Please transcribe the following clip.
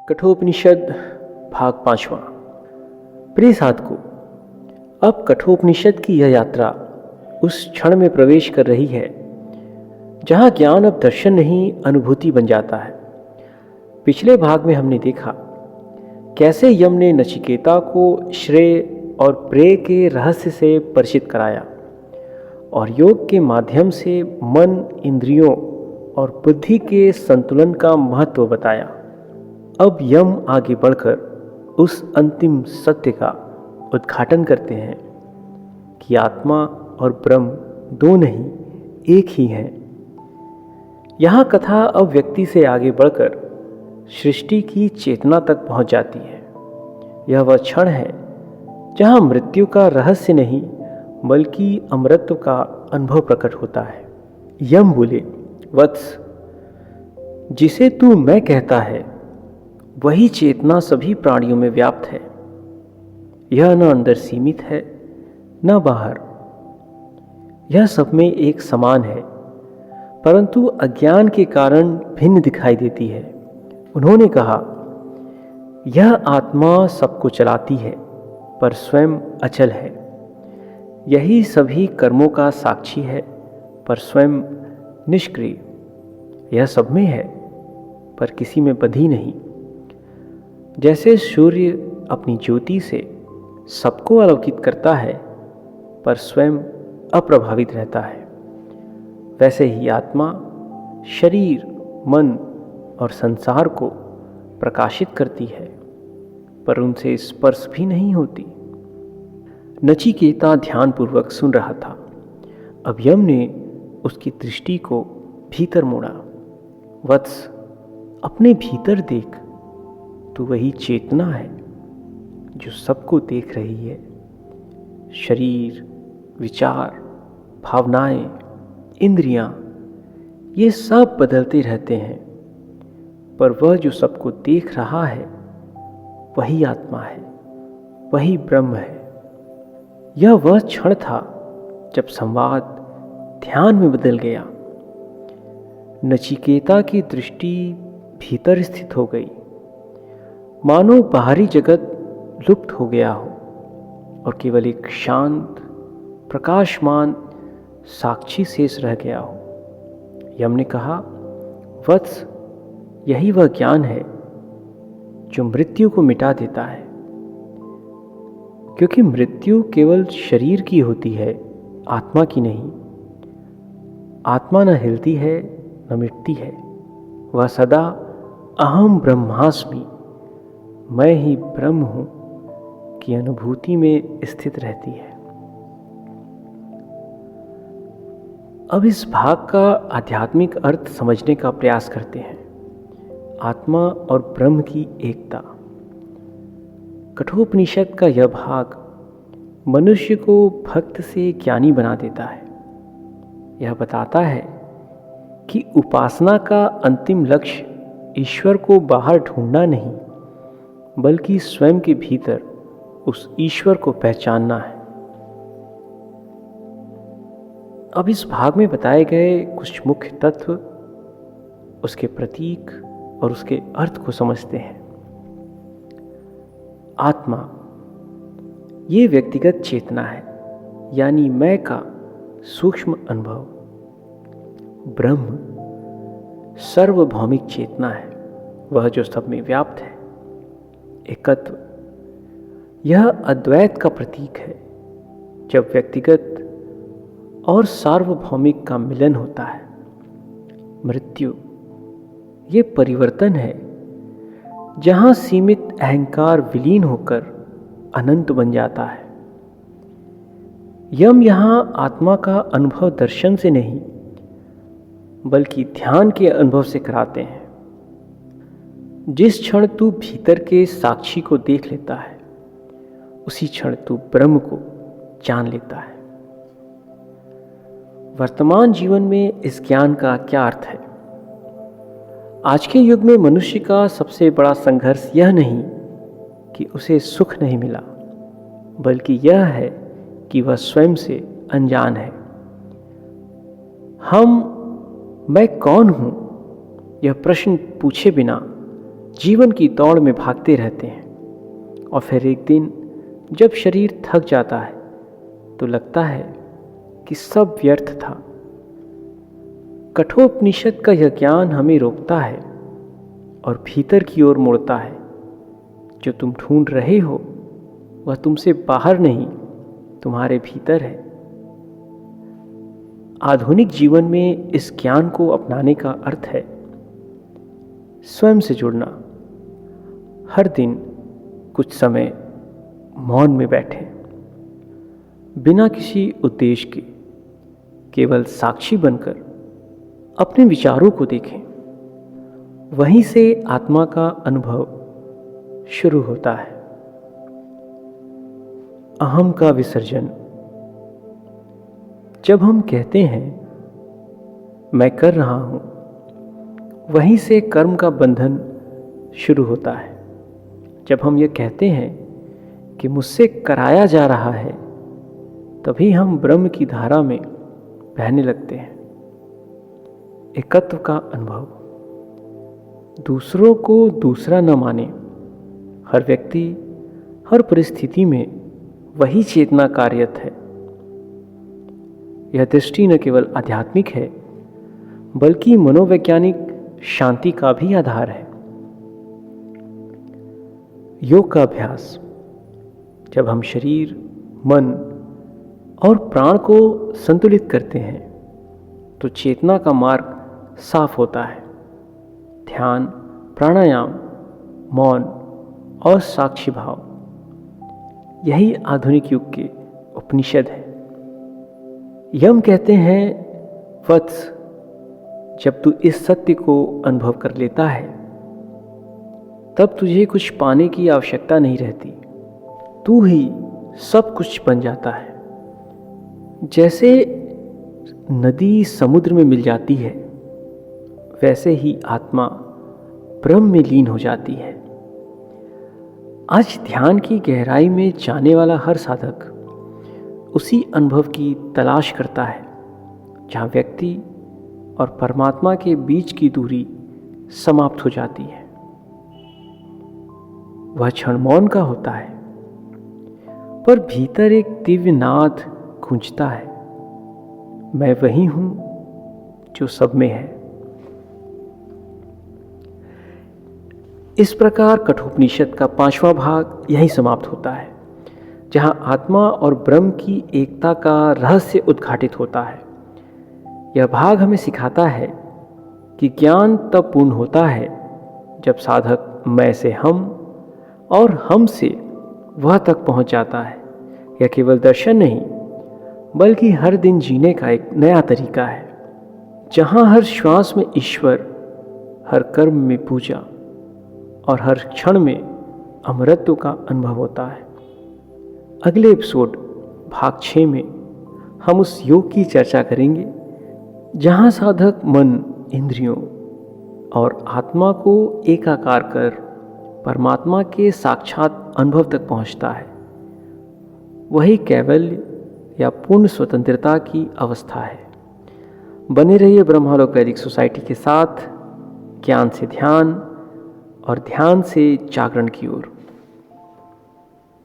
कठोपनिषद भाग 5वां। प्रिय साधकों, अब कठोपनिषद की यह यात्रा उस क्षण में प्रवेश कर रही है जहां ज्ञान अब दर्शन नहीं अनुभूति बन जाता है। पिछले भाग में हमने देखा कैसे यम ने नचिकेता को श्रेय और प्रेय के रहस्य से परिचित कराया और योग के माध्यम से मन, इंद्रियों और बुद्धि के संतुलन का महत्व बताया। अब यम आगे बढ़कर उस अंतिम सत्य का उद्घाटन करते हैं कि आत्मा और ब्रह्म दो नहीं एक ही हैं। यहाँ कथा अब व्यक्ति से आगे बढ़कर सृष्टि की चेतना तक पहुँच जाती है। यह वह क्षण है जहाँ मृत्यु का रहस्य नहीं बल्कि अमरत्व का अनुभव प्रकट होता है। यम बोले, वत्स, जिसे तू मैं कहता है वही चेतना सभी प्राणियों में व्याप्त है। यह न अंदर सीमित है न बाहर, यह सब में एक समान है, परंतु अज्ञान के कारण भिन्न दिखाई देती है। उन्होंने कहा, यह आत्मा सबको चलाती है पर स्वयं अचल है। यही सभी कर्मों का साक्षी है पर स्वयं निष्क्रिय। यह सब में है पर किसी में बंधी नहीं। जैसे सूर्य अपनी ज्योति से सबको आलोकित करता है पर स्वयं अप्रभावित रहता है, वैसे ही आत्मा शरीर, मन और संसार को प्रकाशित करती है पर उनसे स्पर्श भी नहीं होती। नचिकेता ध्यानपूर्वक सुन रहा था। अब यम ने उसकी दृष्टि को भीतर मोड़ा। वत्स, अपने भीतर देख, तू वही चेतना है जो सबको देख रही है। शरीर, विचार, भावनाएं, इंद्रियां, ये सब बदलते रहते हैं, पर वह जो सबको देख रहा है वही आत्मा है, वही ब्रह्म है। यह वह क्षण था जब संवाद ध्यान में बदल गया। नचिकेता की दृष्टि भीतर स्थित हो गई, मानो बाहरी जगत लुप्त हो गया हो और केवल एक शांत, प्रकाशमान साक्षी शेष रह गया हो। यम ने कहा, वत्स, यही वह ज्ञान है जो मृत्यु को मिटा देता है, क्योंकि मृत्यु केवल शरीर की होती है, आत्मा की नहीं। आत्मा न हिलती है न मिटती है, वह सदा अहम ब्रह्मास्मि, मैं ही ब्रह्म हूं की अनुभूति में स्थित रहती है। अब इस भाग का आध्यात्मिक अर्थ समझने का प्रयास करते हैं। आत्मा और ब्रह्म की एकता। कठोपनिषद का यह भाग मनुष्य को भक्त से ज्ञानी बना देता है। यह बताता है कि उपासना का अंतिम लक्ष्य ईश्वर को बाहर ढूंढना नहीं बल्कि स्वयं के भीतर उस ईश्वर को पहचानना है। अब इस भाग में बताए गए कुछ मुख्य तत्व, उसके प्रतीक और उसके अर्थ को समझते हैं। आत्मा ये व्यक्तिगत चेतना है, यानी मैं का सूक्ष्म अनुभव। ब्रह्म सार्वभौमिक चेतना है, वह जो सब में व्याप्त है। एकत्व, यह अद्वैत का प्रतीक है, जब व्यक्तिगत और सार्वभौमिक का मिलन होता है। मृत्यु, ये परिवर्तन है, जहां सीमित अहंकार विलीन होकर अनंत बन जाता है। यम यहां आत्मा का अनुभव दर्शन से नहीं बल्कि ध्यान के अनुभव से कराते हैं। जिस क्षण तू भीतर के साक्षी को देख लेता है उसी क्षण तू ब्रह्म को जान लेता है। वर्तमान जीवन में इस ज्ञान का क्या अर्थ है? आज के युग में मनुष्य का सबसे बड़ा संघर्ष यह नहीं कि उसे सुख नहीं मिला, बल्कि यह है कि वह स्वयं से अनजान है। मैं कौन हूं, यह प्रश्न पूछे बिना जीवन की दौड़ में भागते रहते हैं और फिर एक दिन जब शरीर थक जाता है तो लगता है कि सब व्यर्थ था। कठोपनिषद का यह ज्ञान हमें रोकता है और भीतर की ओर मोड़ता है। जो तुम ढूंढ रहे हो वह तुमसे बाहर नहीं, तुम्हारे भीतर है। आधुनिक जीवन में इस ज्ञान को अपनाने का अर्थ है स्वयं से जुड़ना। हर दिन कुछ समय मौन में बैठें, बिना किसी उद्देश्य के, केवल साक्षी बनकर अपने विचारों को देखें। वहीं से आत्मा का अनुभव शुरू होता है। अहम का विसर्जन। जब हम कहते हैं मैं कर रहा हूं, वहीं से कर्म का बंधन शुरू होता है। जब हम ये कहते हैं कि मुझसे कराया जा रहा है, तभी हम ब्रह्म की धारा में बहने लगते हैं। एकत्व का अनुभव। दूसरों को दूसरा न माने। हर व्यक्ति, हर परिस्थिति में वही चेतना कार्यरत है। यह दृष्टि न केवल आध्यात्मिक है, बल्कि मनोवैज्ञानिक शांति का भी आधार है। योग का अभ्यास। जब हम शरीर, मन और प्राण को संतुलित करते हैं तो चेतना का मार्ग साफ होता है। ध्यान, प्राणायाम, मौन और साक्षी भाव, यही आधुनिक युग के उपनिषद है। यम कहते हैं, वत्स, जब तू इस सत्य को अनुभव कर लेता है तब तुझे कुछ पाने की आवश्यकता नहीं रहती। तू ही सब कुछ बन जाता है। जैसे नदी समुद्र में मिल जाती है, वैसे ही आत्मा ब्रह्म में लीन हो जाती है। आज ध्यान की गहराई में जाने वाला हर साधक उसी अनुभव की तलाश करता है जहाँ व्यक्ति और परमात्मा के बीच की दूरी समाप्त हो जाती है। वह क्षण मौन का होता है, पर भीतर एक दिव्य नाद गूंजता है, मैं वही हूं जो सब में है। इस प्रकार कठोपनिषद का 5वां भाग यही समाप्त होता है, जहां आत्मा और ब्रह्म की एकता का रहस्य उद्घाटित होता है। यह भाग हमें सिखाता है कि ज्ञान तब पूर्ण होता है जब साधक मैं से हम और हम से वह तक पहुंच जाता है। यह केवल दर्शन नहीं, बल्कि हर दिन जीने का एक नया तरीका है, जहां हर श्वास में ईश्वर, हर कर्म में पूजा और हर क्षण में अमरत्व का अनुभव होता है। अगले एपिसोड भाग 6 में हम उस योग की चर्चा करेंगे जहां साधक मन, इंद्रियों और आत्मा को एकाकार कर परमात्मा के साक्षात अनुभव तक पहुंचता है। वही कैवल्य या पूर्ण स्वतंत्रता की अवस्था है। बने रहिए ब्रह्मालोक वैदिक सोसाइटी के साथ, ज्ञान से ध्यान और ध्यान से जागरण की ओर।